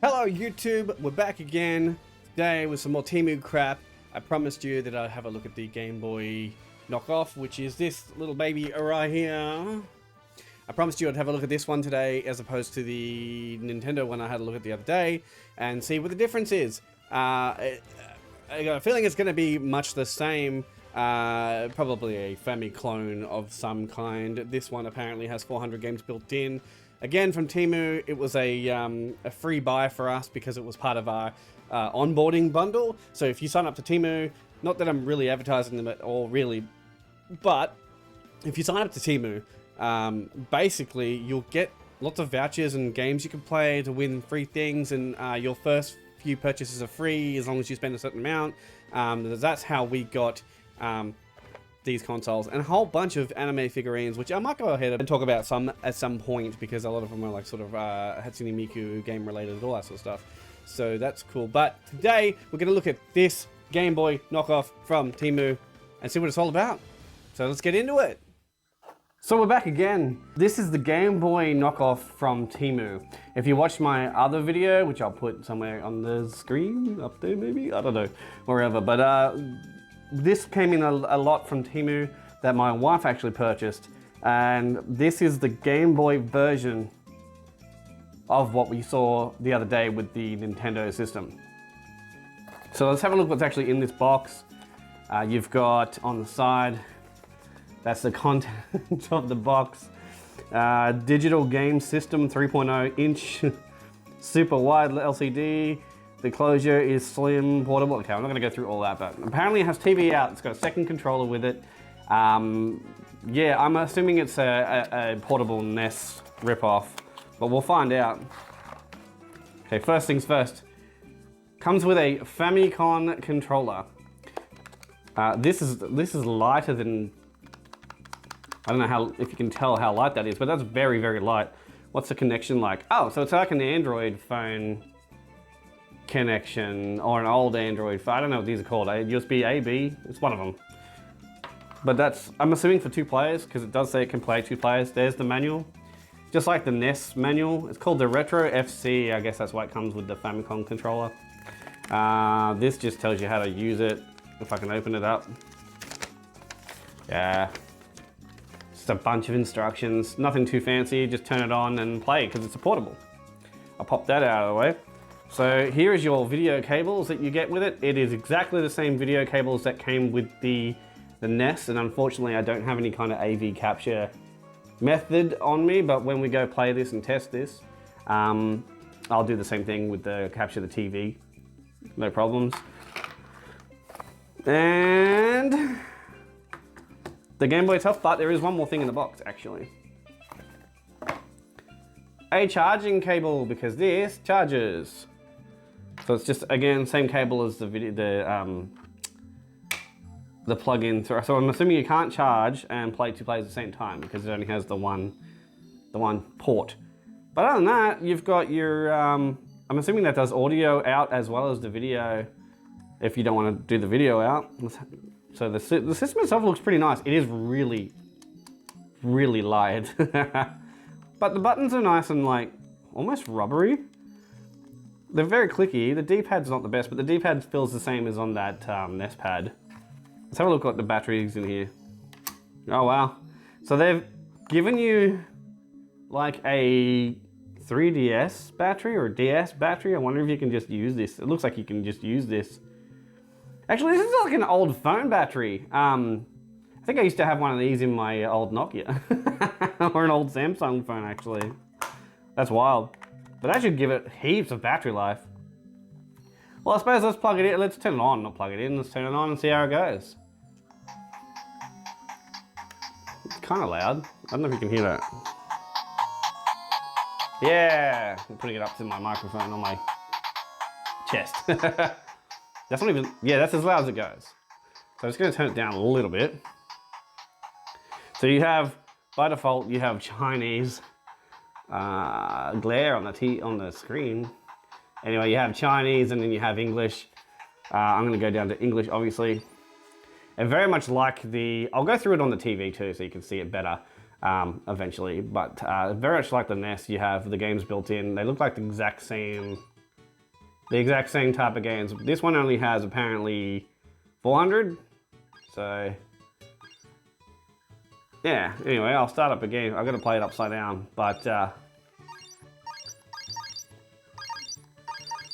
Hello YouTube, we're back again today with some more Temu crap. I promised you that I'd have a look at the Game Boy knockoff, which is this little baby right here. I promised you I'd have a look at this one today as opposed to the Nintendo one I had a look at the other day and see what the difference is. I got a feeling it's going to be much the same, probably a Famicom clone of some kind. This one apparently has 400 games built in. Again, from Temu, it was a free buy for us because it was part of our onboarding bundle. So if you sign up to Temu, not that I'm really advertising them at all, really, but if you sign up to Temu, basically you'll get lots of vouchers and games you can play to win free things, and your first few purchases are free as long as you spend a certain amount. That's how we got these consoles and a whole bunch of anime figurines, which I might go ahead and talk about some at some point because a lot of them are like sort of Hatsune Miku game related, all that sort of stuff. So that's cool. But today we're going to look at this Game Boy knockoff from Temu and see what it's all about. So let's get into it. So we're back again. This is the Game Boy knockoff from Temu. If you watched my other video, which I'll put somewhere on the screen, up there maybe, I don't know, wherever, but this came in a lot from Temu that my wife actually purchased, and this is the Game Boy version of what we saw the other day with the Nintendo system. So let's have a look what's actually in this box. You've got on the side, that's the content of the box. Digital game system, 3.0 inch, super wide LCD. The closure is slim, portable. Okay, I'm not gonna go through all that, but apparently it has TV out. It's got a second controller with it. Yeah, I'm assuming it's a portable NES ripoff, but we'll find out. Okay, first things first. Comes with a Famicom controller. This is lighter than, I don't know if you can tell how light that is, but that's very, very light. What's the connection like? Oh, so it's like an Android phone connection, or an old Android phone. I don't know what these are called. USB A, B, it's one of them. But that's, I'm assuming for 2 players, because it does say it can play 2 players. There's the manual. Just like the NES manual. It's called the Retro FC. I guess that's why it comes with the Famicom controller. This just tells you how to use it. If I can open it up. Yeah. Just a bunch of instructions. Nothing too fancy. Just turn it on and play, because it's a portable. I'll pop that out of the way. So here is your video cables that you get with it. It is exactly the same video cables that came with the NES, and unfortunately I don't have any kind of AV capture method on me, but when we go play this and test this, I'll do the same thing with the capture the TV. No problems. And the Game Boy itself, but there is one more thing in the box actually. A charging cable, because this charges. So it's just, again, same cable as the plug-in. So I'm assuming you can't charge and play 2 players at the same time because it only has the one port. But other than that, you've got your, I'm assuming that does audio out as well as the video if you don't want to do the video out. So the system itself looks pretty nice. It is really, really light. But the buttons are nice and like almost rubbery. They're very clicky. The D-pad's not the best, but the D-pad feels the same as on that NES pad. Let's have a look at the batteries in here. Oh wow. So they've given you like a 3DS battery or a DS battery. I wonder if you can just use this. It looks like you can just use this. Actually, this is like an old phone battery. I think I used to have one of these in my old Nokia. Or an old Samsung phone, actually. That's wild. But that should give it heaps of battery life. Well, I suppose let's plug it in. Let's turn it on, not plug it in. Let's turn it on and see how it goes. It's kind of loud. I don't know if you can hear that. Yeah, I'm putting it up to my microphone on my chest. That's not even, yeah, that's as loud as it goes. So I'm just going to turn it down a little bit. So you have, by default, you have Chinese glare on the screen. Anyway, you have Chinese and then you have English. I'm going to go down to English, obviously. And very much like I'll go through it on the TV too, so you can see it better. eventually. But very much like the NES, you have the games built in. They look like the exact same The exact same type of games. This one only has apparently 400. So, yeah. Anyway, I'll start up again. I've got to play it upside down. But,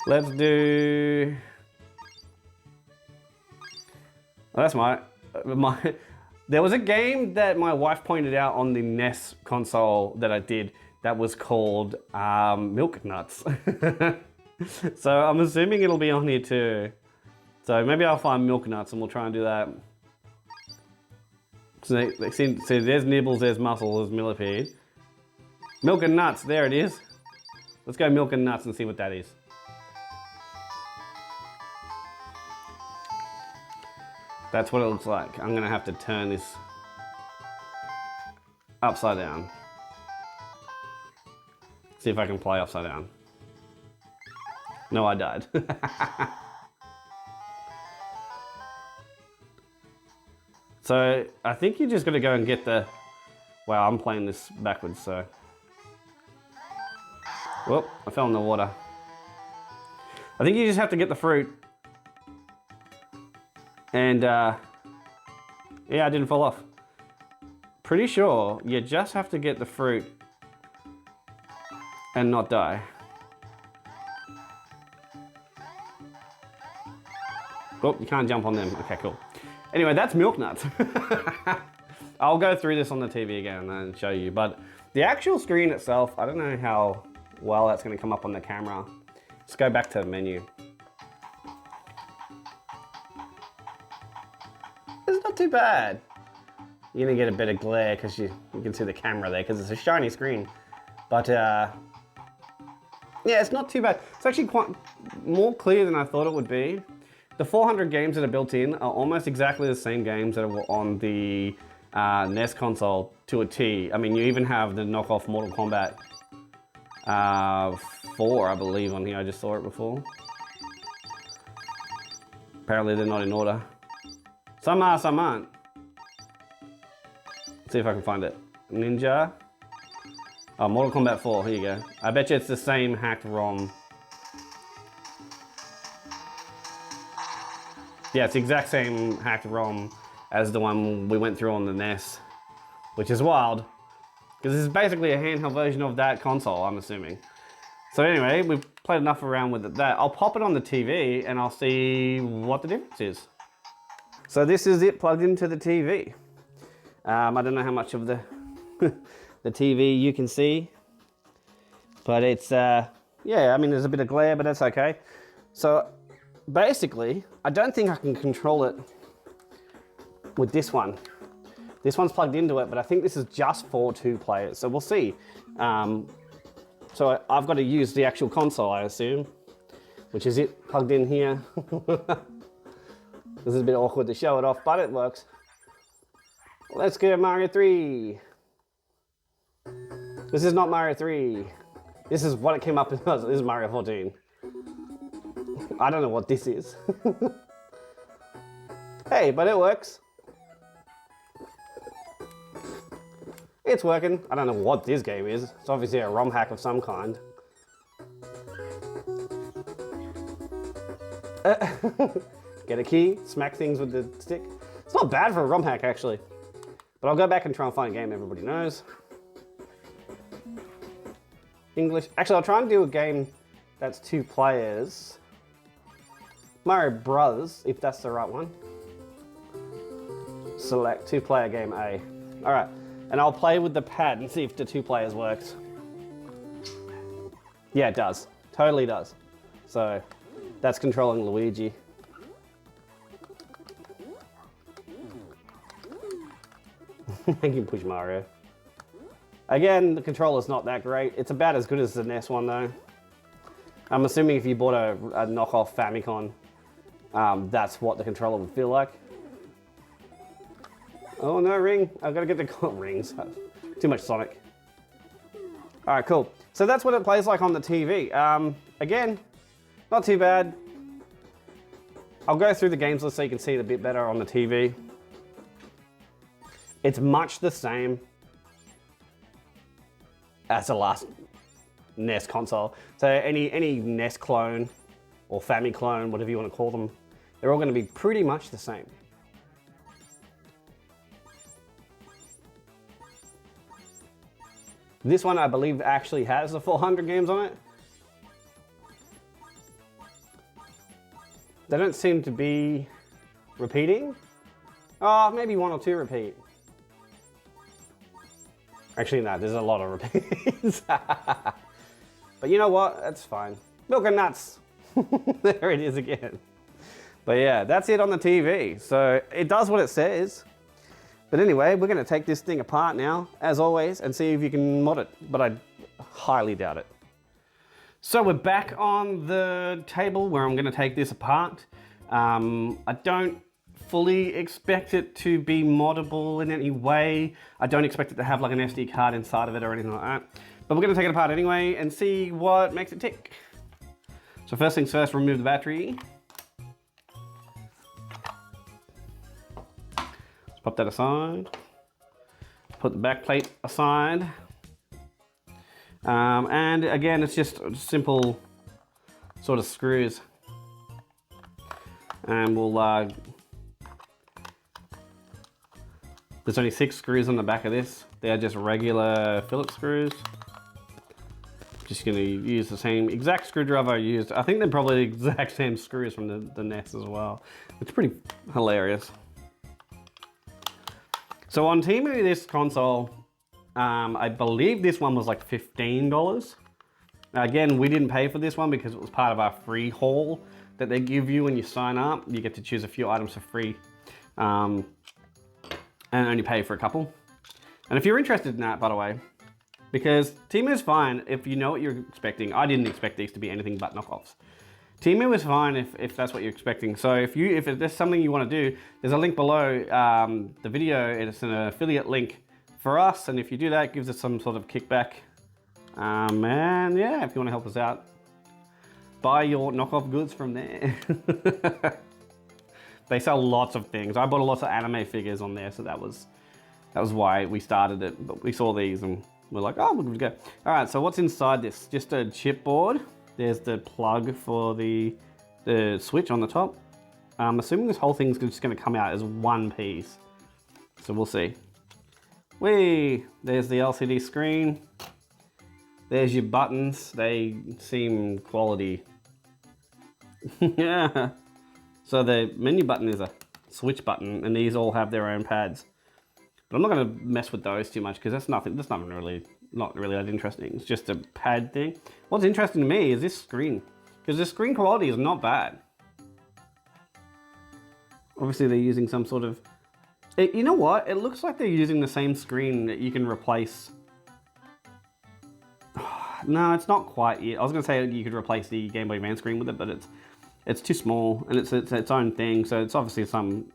let's do... Well, that's my... There was a game that my wife pointed out on the NES console that I did that was called Milk Nuts. So I'm assuming it'll be on here too. So maybe I'll find Milk Nuts and we'll try and do that. So see, there's Nibbles, there's Muscle, there's Millipede. Milk and Nuts, there it is. Let's go Milk and Nuts and see what that is. That's what it looks like. I'm gonna have to turn this upside down. See if I can play upside down. No, I died. So I think you just gotta go and get the... Wow, I'm playing this backwards, so... Whoop, I fell in the water. I think you just have to get the fruit. And, yeah, I didn't fall off. Pretty sure you just have to get the fruit and not die. Oh, you can't jump on them. Okay, cool. Anyway, that's Milk Nuts. I'll go through this on the TV again and show you, but the actual screen itself, I don't know how well that's gonna come up on the camera. Let's go back to the menu. It's not too bad. You're gonna get a bit of glare because you can see the camera there because it's a shiny screen. But yeah, it's not too bad. It's actually quite more clear than I thought it would be. The 400 games that are built in are almost exactly the same games that are on the NES console to a T. I mean, you even have the knockoff Mortal Kombat 4, I believe, on here. I just saw it before. Apparently they're not in order. Some are, some aren't. Let's see if I can find it. Ninja. Oh, Mortal Kombat 4, here you go. I bet you it's the same hacked ROM. Yeah, it's the exact same hacked ROM as the one we went through on the NES, which is wild, because this is basically a handheld version of that console, I'm assuming. So anyway, we've played enough around with that. I'll pop it on the TV and I'll see what the difference is. So this is it plugged into the TV. I don't know how much of the the TV you can see, but it's, yeah, I mean, there's a bit of glare, but that's okay. So basically, I don't think I can control it with this one. This one's plugged into it, but I think this is just for 2 players, so we'll see. So I've got to use the actual console, I assume, which is it plugged in here. This is a bit awkward to show it off, but it works. Let's go Mario 3. This is not Mario 3. This is what it came up as. This is Mario 14. I don't know what this is. Hey, but it works. It's working. I don't know what this game is. It's obviously a ROM hack of some kind. Get a key, smack things with the stick. It's not bad for a ROM hack, actually. But I'll go back and try and find a game everybody knows. English. Actually, I'll try and do a game that's 2 players. Mario Brothers, if that's the right one. Select 2-player game A. All right, and I'll play with the pad and see if the 2 players works. Yeah, it does. Totally does. So that's controlling Luigi. I can push Mario. Again, the controller's not that great. It's about as good as the NES one though. I'm assuming if you bought a knockoff Famicom, that's what the controller would feel like. Oh no, ring. I've got to get the rings. Too much Sonic. All right, cool. So that's what it plays like on the TV. Again, not too bad. I'll go through the games list so you can see it a bit better on the TV. It's much the same as the last NES console. So any NES clone or Famiclone, whatever you want to call them. They're all going to be pretty much the same. This one, I believe, actually has the 400 games on it. They don't seem to be repeating. Oh, maybe 1 or 2 repeat. Actually, no, there's a lot of repeats. But you know what? That's fine. Milk and nuts. There it is again. But yeah, that's it on the TV. So it does what it says. But anyway, we're going to take this thing apart now, as always, and see if you can mod it. But I highly doubt it. So we're back on the table where I'm going to take this apart. I don't fully expect it to be moddable in any way. I don't expect it to have like an SD card inside of it or anything like that. But we're going to take it apart anyway and see what makes it tick. So first things first, remove the battery. Let's pop that aside. Put the back plate aside. And again, it's just simple sort of screws. And we'll, there's only 6 screws on the back of this. They are just regular Phillips screws. Just gonna use the same exact screwdriver I used. I think they're probably the exact same screws from the NES as well. It's pretty hilarious. So on Temu, this console, I believe this one was like $15. Again, we didn't pay for this one because it was part of our free haul that they give you when you sign up. You get to choose a few items for free and only pay for a couple. And if you're interested in that, by the way, because Temu is fine if you know what you're expecting. I didn't expect these to be anything but knockoffs. Temu is fine if that's what you're expecting. So if there's something you want to do, there's a link below the video. It's an affiliate link for us, and if you do that, it gives us some sort of kickback. And yeah, if you want to help us out, buy your knockoff goods from there. They sell lots of things. I bought lots of anime figures on there, so that was why we started it. But we saw these and we're like, oh, we're good to go. All right, so what's inside this? Just a chipboard. There's the plug for the switch on the top. I'm assuming this whole thing's just going to come out as one piece. So we'll see. Whee! There's the LCD screen. There's your buttons. They seem quality. Yeah. So the menu button is a switch button, and these all have their own pads. But I'm not going to mess with those too much because that's not really that interesting. It's just a pad thing. What's interesting to me is this screen, because the screen quality is not bad. Obviously they're using some sort of, you know what? It looks like they're using the same screen that you can replace. No, it's not quite yet. I was going to say you could replace the Game Boy Advance screen with it, but it's too small and it's its own thing. So it's obviously some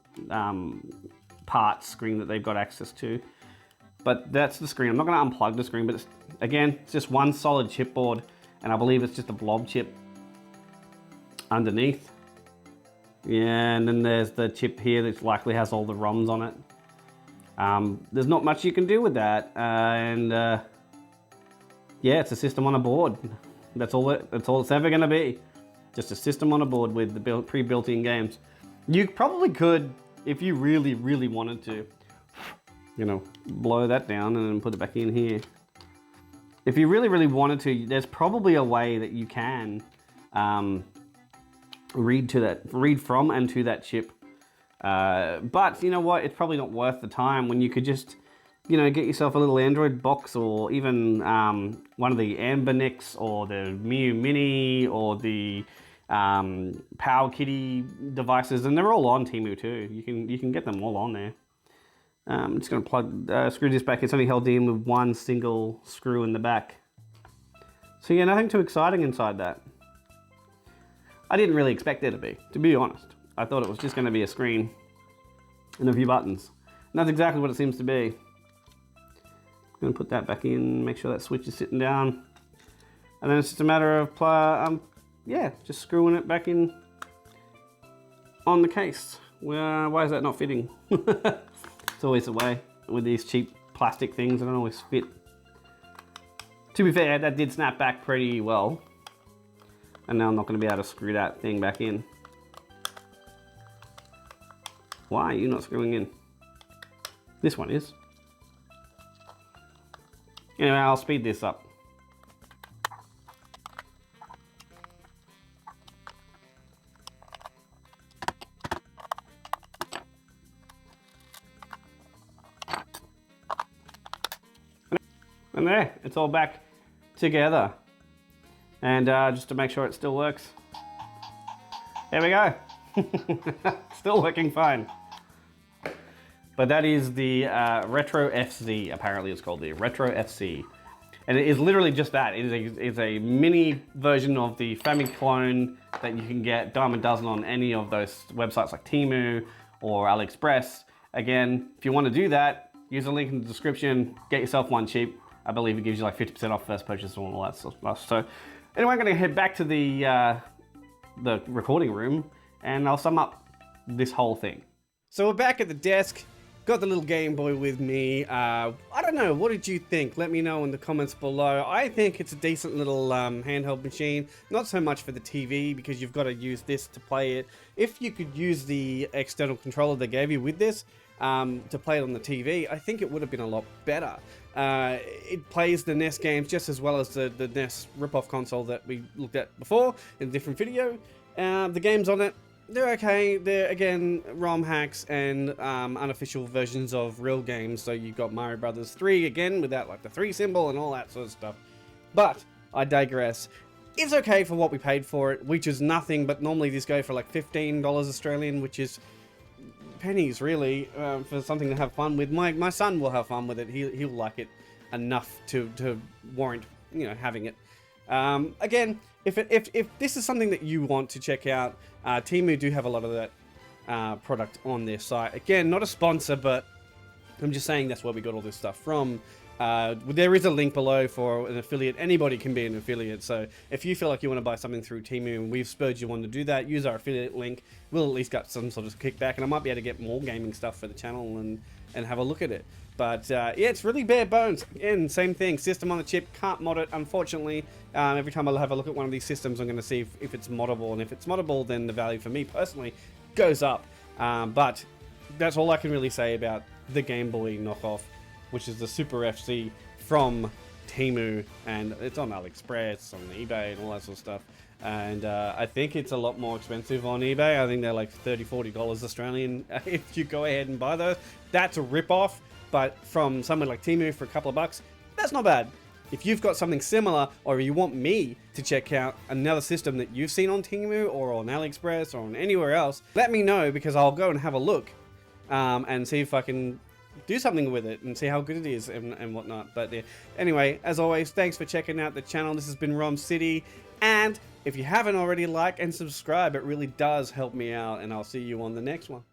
part screen that they've got access to. But that's the screen. I'm not going to unplug the screen, but it's just one solid chipboard, and I believe it's just a blob chip underneath. Yeah, and then there's the chip here that likely has all the ROMs on it. There's not much you can do with that, yeah, it's a system on a board. That's all it's ever going to be. Just a system on a board with the pre-built-in games. You probably could, if you really, really wanted to, you know, blow that down and then put it back in here. If you really, really wanted to, there's probably a way that you can read from and to that chip. But you know what? It's probably not worth the time when you could just, you know, get yourself a little Android box, or even one of the Amber Nicks or the Miu Mini or the Power Kitty devices, and they're all on Temu too. You can get them all on there. I'm just going to screw this back. It's only held in with one single screw in the back. So yeah, nothing too exciting inside that. I didn't really expect there to be honest. I thought it was just going to be a screen and a few buttons. And that's exactly what it seems to be. I'm going to put that back in, make sure that switch is sitting down. And then it's just a matter of, yeah, just screwing it back in on the case. Why is that not fitting? It's always the way with these cheap plastic things. They don't always fit. To be fair, that did snap back pretty well. And now I'm not going to be able to screw that thing back in. Why are you not screwing in? This one is. Anyway, I'll speed this up. And there, it's all back together. And just to make sure it still works. There we go. Still working fine. But that is the Retro FC, apparently it's called the Retro FC. And it is literally just that. It is a mini version of the Famiclone that you can get dime a dozen on any of those websites like Temu or AliExpress. Again, if you want to do that, use the link in the description, get yourself one cheap. I believe it gives you like 50% off first purchase and all that sort of stuff. So anyway, I'm going to head back to the recording room and I'll sum up this whole thing. So we're back at the desk. Got the little Game Boy with me. I don't know, what did you think? Let me know in the comments below. I think it's a decent little handheld machine. Not so much for the TV because you've got to use this to play it. If you could use the external controller they gave you with this to play it on the TV, I think it would have been a lot better. It plays the NES games just as well as the NES rip-off console that we looked at before in a different video. The games on it, they're okay. They're, again, ROM hacks and unofficial versions of real games. So you've got Mario Brothers 3, again, without like the 3 symbol and all that sort of stuff. But I digress. It's okay for what we paid for it, which is nothing, but normally these go for like $15 Australian, which is pennies, really, for something to have fun with. My son will have fun with it. He'll like it enough to warrant, you know, having it. Again, if this is something that you want to check out, Temu do have a lot of that product on their site. Again, not a sponsor, but I'm just saying that's where we got all this stuff from. There is a link below for an affiliate. Anybody can be an affiliate, so if you feel like you want to buy something through Temu and we've spurred you on to do that, use our affiliate link. We'll at least get some sort of kickback, and I might be able to get more gaming stuff for the channel and have a look at it. But yeah, it's really bare bones. Again, same thing, system on the chip, can't mod it, unfortunately. Every time I'll have a look at one of these systems, I'm going to see if it's moddable, and if it's moddable, then the value for me personally goes up. But that's all I can really say about the Game Boy knockoff, which is the Super FC from Temu, and it's on AliExpress, on eBay, and all that sort of stuff. And I think it's a lot more expensive on eBay. I think they're like $30–40 Australian if you go ahead and buy those. That's a rip-off, but from somewhere like Temu for a couple of bucks, that's not bad. If you've got something similar, or you want me to check out another system that you've seen on Temu or on AliExpress or on anywhere else, let me know, because I'll go and have a look and see if I can do something with it and see how good it is and whatnot. But yeah. Anyway, as always, thanks for checking out the channel. This has been ROM City, and if you haven't already, like and subscribe. It really does help me out, and I'll see you on the next one.